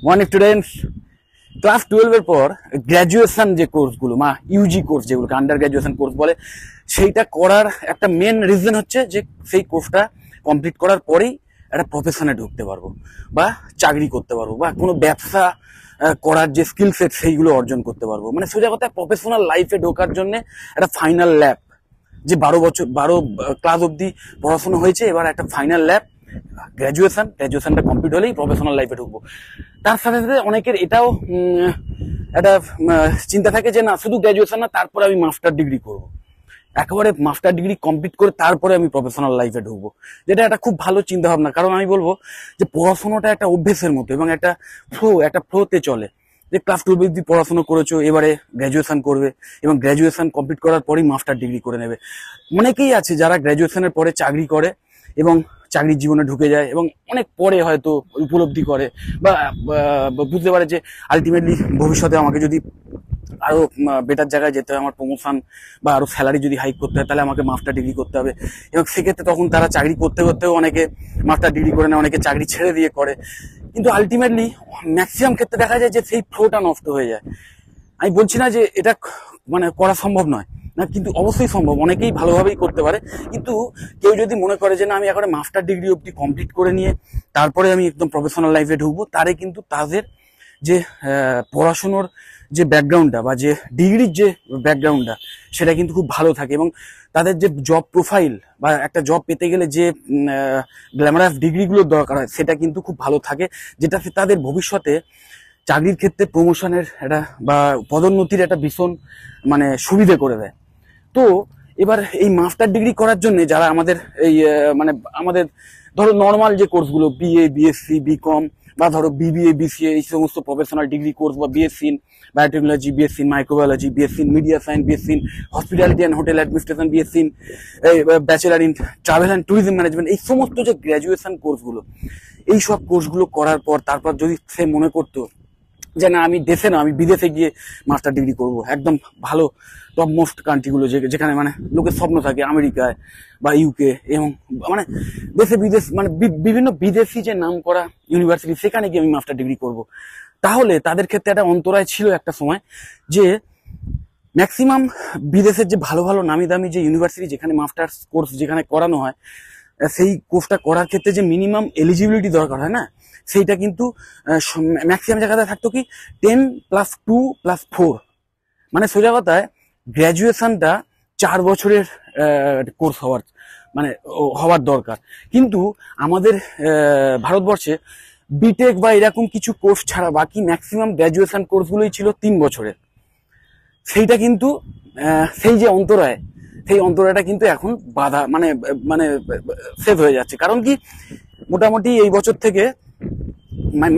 Morning students. Class 12 এর পর graduation যে কোর্সগুলো ইউজি কোর্স যেগুলোকে আন্ডার গ্র্যাজুয়েশন কোর্স বলে, সেইটা করার একটা মেন রিজন হচ্ছে যে সেই কোর্সটা কমপ্লিট করার পরেই একটা প্রফেশনে ঢুকতে পারবো বা চাকরি করতে পারবো বা কোনো ব্যবসা করার যে স্কিল সেট সেইগুলো অর্জন করতে পারবো। মানে সোজা কথা প্রফেশনাল লাইফে ঢোকার জন্য একটা ফাইনাল ল্যাব, যে 12 ক্লাস অব্দি পড়াশোনা হয়েছে, এবার একটা ফাইনাল ল্যাব গ্র্যাজুয়েশনটা কমপ্লিট হলেই প্রফেশনাল লাইফে ঢুকবো। তার সাথে সাথে অনেকের এটাও একটা চিন্তা থাকে যে না, শুধু গ্র্যাজুয়েশন না, তারপরে আমি মাস্টার ডিগ্রি করবো, একেবারে মাস্টার ডিগ্রি কমপ্লিট করে তারপরে আমি প্রফেশনাল লাইফে ঢুকবো, যেটা একটা খুব ভালো চিন্তা ভাবনা। কারণ আমি বলবো যে পড়াশোনাটা একটা অভ্যেসের মতো এবং একটা ফ্লোতে চলে। যে ক্লাস 12 অব্দি পড়াশোনা করেছো, এবারে গ্র্যাজুয়েশন করবে এবং গ্র্যাজুয়েশন কমপ্লিট করার পরেই মাস্টার ডিগ্রি করে নেবে। অনেকেই আছে যারা গ্র্যাজুয়েশনের পরে চাকরি করে এবং চাকরির জীবনে ঢুকে যায় এবং অনেক পরে হয়তো উপলব্ধি করে বা বুঝতে পারে যে আলটিমেটলি ভবিষ্যতে আমাকে যদি আরো বেটার জায়গায় যেতে হয়, আমার প্রমোশন বা আরো স্যালারি যদি হাইক করতে হয়, তাহলে আমাকে মাস্টার ডিগ্রি করতে হবে। এবং সেক্ষেত্রে তখন তারা চাকরি করতে করতেও অনেকে মাস্টার ডিগ্রি করে না, অনেকে চাকরি ছেড়ে দিয়ে করে। কিন্তু আলটিমেটলি ম্যাক্সিমাম ক্ষেত্রে দেখা যায় যে সেই ফ্লোটা নষ্ট হয়ে যায়। আমি বলছি না যে এটা মানে করা সম্ভব নয় না, কিন্তু অবশ্যই সম্ভব, অনেকেই ভালোভাবেই করতে পারে। কিন্তু কেউ যদি মনে করে যে না, আমি এখন মাস্টার ডিগ্রি অব্দি কমপ্লিট করে নিয়ে তারপরে আমি একদম প্রফেশনাল লাইফে ঢুকবো, তারে কিন্তু তাদের যে পড়াশুনোর যে ব্যাকগ্রাউন্ডটা বা যে ডিগ্রির যে ব্যাকগ্রাউন্ডটা, সেটা কিন্তু খুব ভালো থাকে এবং তাদের যে জব প্রোফাইল বা একটা জব পেতে গেলে যে গ্ল্যামারাস ডিগ্রিগুলোর দরকার হয়, সেটা কিন্তু খুব ভালো থাকে, যেটা তাদের ভবিষ্যতে চাকরির ক্ষেত্রে প্রমোশনের একটা বা পদোন্নতির একটা ভীষণ মানে সুবিধে করে দেয়। তো এবার এই মাস্টার ডিগ্রি করার জন্য যারা আমাদের এই মানে আমাদের ধরো নর্মাল যে কোর্সগুলো বিএ, বিএসসি, বিকম বা ধরো বিবিএ, বিসিএ, এই সমস্ত প্রফেশনাল ডিগ্রি কোর্স বা BSc in biotechnology, BSc in microbiology, BSc in media science, BSc in hospitality and hotel administration, BSc in bachelor in travel and tourism management, এই সমস্ত যে graduation কোর্সগুলো, এই সব কোর্সগুলো করার পর তারপর যদি সে মনে করতো যে না, আমি দেশে না, আমি বিদেশে গিয়ে মাস্টার ডিগ্রি করব, একদম ভালো টপ মোস্ট কান্ট্রিগুলো যেখানে মানে লোকের স্বপ্ন থাকে, আমেরিকায় বা ইউকে, এবং মানে দেশে বিদেশ মানে বিভিন্ন বিদেশি যে নাম করা ইউনিভার্সিটি, সেখানে গিয়ে আমি মাস্টার ডিগ্রি করব। তাহলে তাদের ক্ষেত্রে একটা অন্তরায় ছিল একটা সময়, যে ম্যাক্সিমাম বিদেশের যে ভালো ভালো নামি দামি যে ইউনিভার্সিটি, যেখানে মাস্টার্স কোর্স যেখানে করানো হয়, সেই কোর্সটা করার ক্ষেত্রে যে মিনিমাম এলিজিবিলিটি দরকার হয় না, সেইটা কিন্তু ম্যাক্সিমাম জায়গাতে থাকতো কি 10+2+4, মানে সোজা কথায় গ্র্যাজুয়েশনটা 4 বছরের কোর্স হওয়ার দরকার। কিন্তু আমাদের ভারতবর্ষে বিটেক বা এরকম কিছু কোর্স ছাড়া বাকি ম্যাক্সিমাম গ্র্যাজুয়েশন কোর্সগুলোই ছিল 3 বছরের। সেইটা কিন্তু সেই যে অন্তরায়, সেই অন্তরায়টা কিন্তু এখন বাধা মানে মানে সেভ হয়ে যাচ্ছে। কারণ কি, মোটামুটি এই বছর থেকে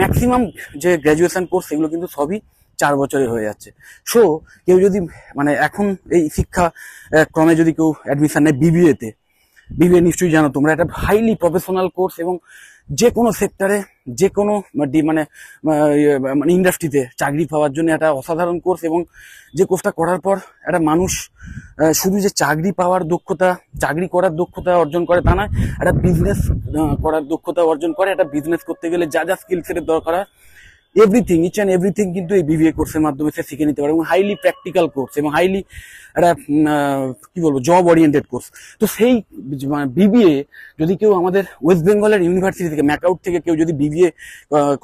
ম্যাক্সিমাম যে গ্র্যাজুয়েশন কোর্স সেগুলো কিন্তু সবই 4 বছরের হয়ে যাচ্ছে। সো কেউ যদি মানে এখন এই শিক্ষা ক্রমে যদি কেউ অ্যাডমিশন নেয় বিবিএ নিশ্চয়ই জানো তোমরা, একটা হাইলি প্রফেশনাল কোর্স এবং যে কোনো সেক্টরে যে কোনো মানে ইন্ডাস্ট্রিতে চাকরি পাওয়ার জন্য একটা অসাধারণ কোর্স। এবং যে কোর্সটা করার পর একটা মানুষ শুধু যে চাকরি পাওয়ার দক্ষতা, চাকরি করার দক্ষতা অর্জন করে তা নয়, একটা বিজনেস করার দক্ষতা অর্জন করে। একটা বিজনেস করতে গেলে যা যা স্কিল সেটের দরকার হয়, এভরিথিং, ইচ অ্যান্ড এভরিথিং কিন্তু এই বিবিএ কোর্সের মাধ্যমে সে শিখে নিতে পারে। এবং হাইলি প্র্যাকটিক্যাল কোর্স এবং হাইলি একটা কি বলবো জব ওরিয়েন্টেড কোর্স। তো সেই বিবিএ যদি কেউ আমাদের ওয়েস্ট বেঙ্গলের ইউনিভার্সিটি থেকে, ম্যাকআউট থেকে কেউ যদি বিবিএ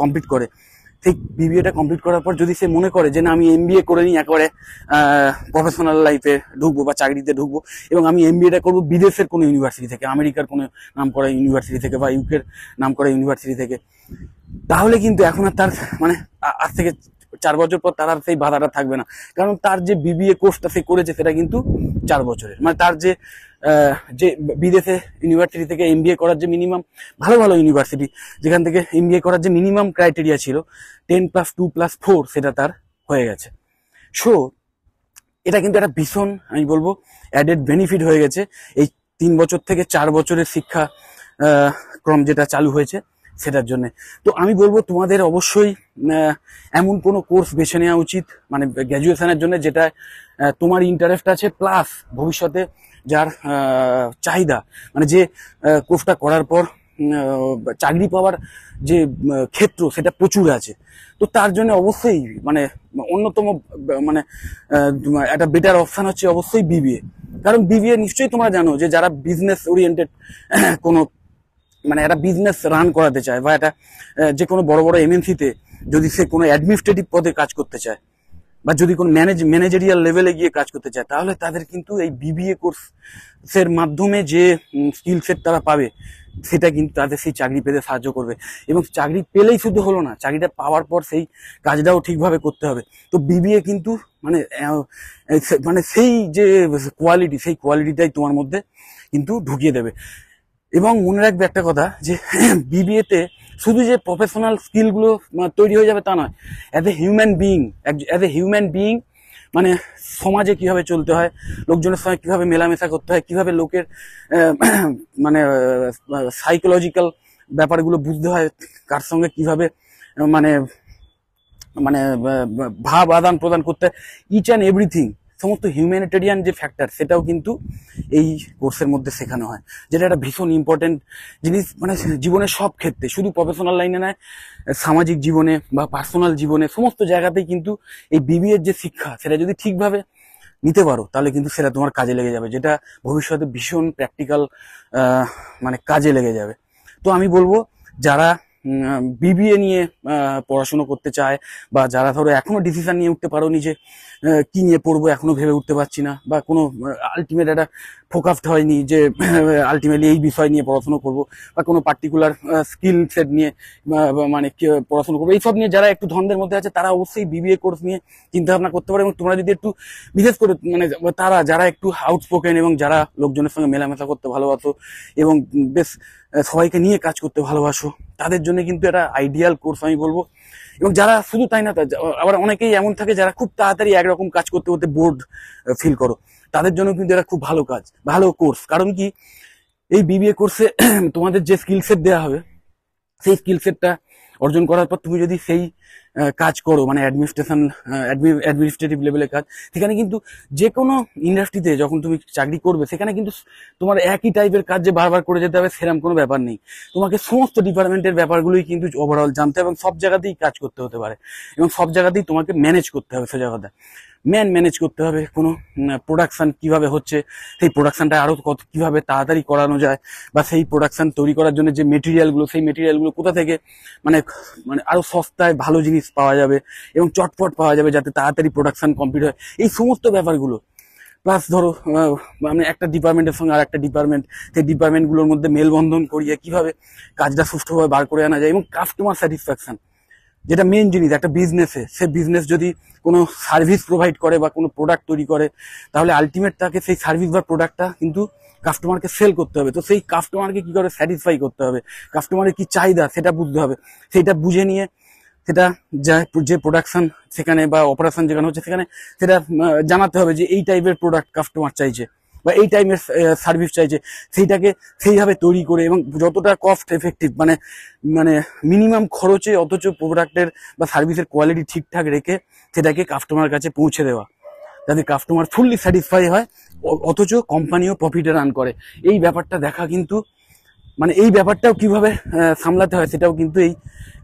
কমপ্লিট করে, সেই বিবিএটা কমপ্লিট করার পর যদি সে মনে করে যে না, আমি এমবিএ করে নিই, একেবারে প্রফেশনাল লাইফে ঢুকবো বা চাকরিতে ঢুকবো, এবং আমি এমবিএটা করবো বিদেশের কোনো ইউনিভার্সিটি থেকে, আমেরিকার কোনো নাম করা ইউনিভার্সিটি থেকে বা ইউকের নাম করা ইউনিভার্সিটি থেকে, তাহলে কিন্তু এখন আর তার মানে আজ থেকে 4 বছর পর তার আর সেই বাধাটা থাকবে না। কারণ তার যে বিবিএ কোর্সটা সে করেছে সেটা কিন্তু 4 বছরের, মানে তার যে বিদেশে ইউনিভার্সিটি থেকে এমবিএ করার যে মিনিমাম, ভালো ভালো ইউনিভার্সিটি যেখান থেকে এমবিএ করার যে মিনিমাম ক্রাইটেরিয়া ছিল 10+2+4, সেটা তার হয়ে গেছে। সো এটা কিন্তু একটা ভীষণ, আমি বলবো, অ্যাডেড বেনিফিট হয়ে গেছে এই 3 বছর থেকে 4 বছরের শিক্ষা ক্রম যেটা চালু হয়েছে সেটার জন্য। তো আমি বলবো তোমাদের অবশ্যই এমন কোনো কোর্স বেছে নেওয়া উচিত মানে গ্র্যাজুয়েশনের জন্য, যেটা তোমার ইন্টারেস্ট আছে, প্লাস ভবিষ্যতে যার চাহিদা, মানে যে কোর্সটা করার পর চাকরি পাওয়ার যে ক্ষেত্র সেটা প্রচুর আছে। তো তার জন্য অবশ্যই মানে অন্যতম মানে একটা বেটার অপশন হচ্ছে অবশ্যই বিবিএ। কারণ বিবিএ নিশ্চয়ই তোমরা জানো যে যারা বিজনেস ওরিয়েন্টেড কোনো মানে একটা বিজনেস রান করাতে চায় বা একটা যে কোনো বড় বড় এমএনসিতে যদি সে কোনো অ্যাডমিনিস্ট্রেটিভ পদে কাজ করতে চায় বা যদি কোনো ম্যানেজারিয়াল লেভেলে গিয়ে কাজ করতে চায়, তাহলে তাদের কিন্তু এই বিবিএ কোর্সের মাধ্যমে যে স্কিল সেট তারা পাবে সেটা কিন্তু তাদের সেই চাকরি পেতে সাহায্য করবে। এবং চাকরি পেলেই শুধু হলো না, চাকরিটা পাওয়ার পর সেই কাজটাও ঠিকভাবে করতে হবে। তো বিবিএ কিন্তু মানে মানে সেই যে কোয়ালিটি, সেই কোয়ালিটিটাই তোমার মধ্যে কিন্তু ঢুকিয়ে দেবে। এবং মনে রাখবে একটা কথা যে বিবিএতে শুধু যে প্রফেশনাল স্কিলগুলো তৈরি হয়ে যাবে তা নয়, অ্যাজ এ হিউম্যান বিইং মানে সমাজে কিভাবে চলতে হয়, লোকজনের সঙ্গে কিভাবে মেলামেশা করতে হয়, কিভাবে লোকের মানে সাইকোলজিক্যাল ব্যাপারগুলো বুঝতে হয়, কার সঙ্গে কিভাবে মানে মানে ভাব আদান প্রদান করতে হয়, ইচ অ্যান্ড এভরিথিং, সমস্ত হিউম্যানিটেরিয়ান যে ফ্যাক্টর সেটাও কিন্তু এই কোর্সের মধ্যে শেখানো হয়, যেটা একটা ভীষণ ইম্পর্টেন্ট জিনিস মানে জীবনের সব ক্ষেত্রে, শুধু প্রফেশনাল লাইনে নয়, সামাজিক জীবনে বা পার্সোনাল জীবনে সমস্ত জায়গাতেই কিন্তু এই বিবিএর যে শিক্ষা সেটা যদি ঠিকভাবে নিতে পারো তাহলে কিন্তু সেটা তোমার কাজে লেগে যাবে, যেটা ভবিষ্যতে ভীষণ প্র্যাকটিক্যাল মানে কাজে লেগে যাবে। তো আমি বলবো যারা বিবিএ নিয়ে পড়াশোনা করতে চায় বা যারা ধরো এখনো ডিসিশন নিয়ে উঠতে পারো নিজে কি নিয়ে পড়বো এখনো ভেবে উঠতে পারছি না, বা কোনো আলটিমেট একটা ফোকাসড হয়নি যে আলটিমেটলি এই বিষয় নিয়ে পড়াশোনা করবো বা কোনো পার্টিকুলার স্কিল সেট নিয়ে মানে পড়াশোনা করবো, এইসব নিয়ে যারা একটু ধন্দের মধ্যে আছে তারা অবশ্যই বিবিএ কোর্স নিয়ে চিন্তা ভাবনা করতে পারে। এবং তোমরা যদি একটু বিশেষ করে মানে তারা যারা একটু আউটস্পোকেন এবং যারা লোকজনের সঙ্গে মেলামেশা করতে ভালোবাসো এবং বেশ সবাইকে নিয়ে কাজ করতে ভালোবাসো, তাদের জন্য কিন্তু একটা আইডিয়াল কোর্স আমি বলবো। এবং যারা শুধু তাই না, আবার অনেকেই এমন থাকে যারা খুব তাড়াতাড়ি একরকম কাজ করতে করতে বোর্ড ফিল করো, তাদের জন্য কিন্তু এটা খুব ভালো কোর্স। কারণ কি, এই বিবিএ কোর্সে তোমাদের যে স্কিল সেট দেওয়া হবে সেই স্কিল সেটটা অর্জন করার পর তুমি যদি সেই কাজ করো মানে অ্যাডমিনিস্ট্রেটিভ লেভেলের কাজ, সেখানে কিন্তু যে কোনো ইন্ডাস্ট্রিতে যখন তুমি চাকরি করবে সেখানে কিন্তু তোমার একই টাইপের কাজ যে বারবার করে যেতে হবে সেরকম কোনো ব্যাপার নেই। তোমাকে সমস্ত ডিপার্টমেন্টের ব্যাপারগুলোই কিন্তু ওভারঅল জানতে হবে এবং সব জায়গাতেই কাজ করতে হতে পারে এবং সব জায়গাতেই তোমাকে ম্যানেজ করতে হবে। সোজা কথা, ম্যানেজ করতে হবে কোনো প্রোডাকশন কিভাবে হচ্ছে, সেই প্রোডাকশনটা আরো কিভাবে তাড়াতাড়ি করানো যায়, বা সেই প্রোডাকশন তৈরি করার জন্য যে মেটেরিয়ালগুলো, সেই মেটেরিয়ালগুলো কোথা থেকে মানে মানে আরো সস্তায় ভালো জিনিস পাওয়া যাবে এবং চটপট পাওয়া যাবে যাতে তাড়াতাড়ি প্রোডাকশন কমপ্লিট হয়, এই সমস্ত ব্যাপারগুলো। প্লাস ধরো মানে একটা ডিপার্টমেন্টের সঙ্গে আর একটা ডিপার্টমেন্ট, সেই ডিপার্টমেন্টগুলোর মধ্যে মেলবন্ধন করিয়ে কিভাবে কাজটা সুষ্ঠুভাবে বার করে আনা যায়, এবং কাস্টমার স্যাটিসফ্যাকশন যেটা মেন জিনিস একটা বিজনেসে। সে বিজনেস যদি কোনো সার্ভিস প্রোভাইড করে বা কোনো প্রোডাক্ট তৈরি করে, তাহলে আলটিমেট তাকে সেই সার্ভিস বা প্রোডাক্টটা কিন্তু কাস্টমারকে সেল করতে হবে। তো সেই কাস্টমারকে কি করে স্যাটিসফাই করতে হবে, কাস্টমারের কি চাহিদা সেটা বুঝতে হবে। সেটা বুঝে নিয়ে সেটা যে প্রোডাকশন সেখানে বা অপারেশন যেখানে হচ্ছে সেখানে সেটা জানাতে হবে যে এই টাইপের প্রোডাক্ট কাস্টমার চাইছে বা এই টাইপের সার্ভিস চাইছে, সেইটাকে সেইভাবে তৈরি করে এবং যতটা কস্ট এফেক্টিভ মানে মানে মিনিমাম খরচে অথচ প্রোডাক্টের বা সার্ভিসের কোয়ালিটি ঠিকঠাক রেখে সেটাকে কাস্টমার কাছে পৌঁছে দেওয়া, যাতে কাস্টমার ফুললি স্যাটিসফাই হয় অথচ কোম্পানিও প্রফিটে রান করে। এই ব্যাপারটা দেখা কিন্তু মানে এই ব্যাপারটাও কিভাবে সামলাতে হয় সেটাও কিন্তু এই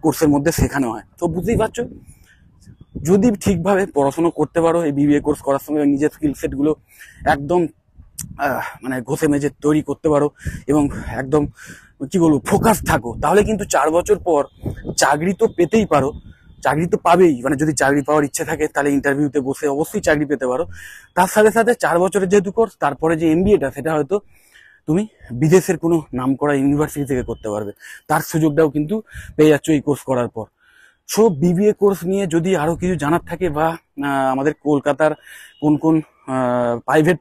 কোর্সের মধ্যে শেখানো হয়। তো বুঝতেই পারছো, যদি ঠিকভাবে পড়াশোনা করতে পারো এই বিবিএ কোর্স করার সঙ্গে নিজের স্কিল সেটগুলো একদম মানে ঘষে মেজে তৈরি করতে পারো এবং একদম কি বলবো ফোকাস থাকো, তাহলে কিন্তু 4 বছর পর চাকরি তো পেতেই পারো, চাকরি তো পাবেই। মানে যদি চাকরি পাওয়ার ইচ্ছে থাকে তাহলে ইন্টারভিউতে বসে অবশ্যই চাকরি পেতে পারো। তার সাথে সাথে 4 বছরের যেহেতু কোর্স, তারপরে যে এমবিএটা সেটা হয়তো তুমি বিদেশের কোনো নামকরা ইউনিভার্সিটি থেকে করতে পারবে, তার সুযোগটাও কিন্তু পেয়ে যাচ্ছ এই কোর্স করার পর। সো বিবিএ কোর্স নিয়ে যদি আরো কিছু জানার থাকে বা আমাদের কলকাতার কোন কোন প্রাইভেট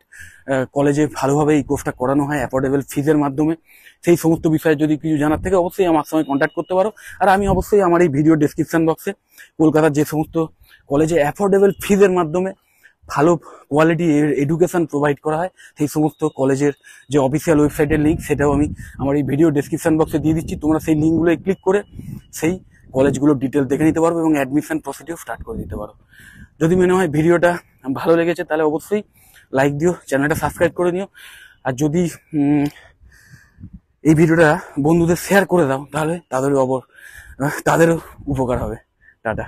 কলেজে ভালোভাবে এই কোর্সটা করানো হয় অ্যাফোর্ডেবল ফিজের মাধ্যমে, সেই সমস্ত বিষয়ে যদি কিছু জানার থাকে অবশ্যই আমার সঙ্গে কন্ট্যাক্ট করতে পারো। আর আমি অবশ্যই আমার এই ভিডিও ডেসক্রিপশন বক্সে কলকাতার যে সমস্ত কলেজে অ্যাফোর্ডেবল ফিজের মাধ্যমে ভালো কোয়ালিটি এডুকেশন প্রোভাইড করা হয় সেই সমস্ত কলেজের যে অফিসিয়াল ওয়েবসাইটের লিঙ্ক সেটাও আমি আমার এই ভিডিও ডেসক্রিপশন বক্সে দিয়ে দিচ্ছি। তোমরা সেই লিঙ্কগুলোয় ক্লিক করে সেই কলেজগুলোর ডিটেল দেখে নিতে পারবো এবং অ্যাডমিশন প্রসিডিউর স্টার্ট করে দিতে পারো। যদি মনে হয় ভিডিওটা ভালো লেগেছে তাহলে অবশ্যই লাইক দিও, চ্যানেলটা সাবস্ক্রাইব করে নিও। আর যদি এই ভিডিওটা বন্ধুদের শেয়ার করে দাও, তাহলে তাদেরও উপকার হবে। টাটা।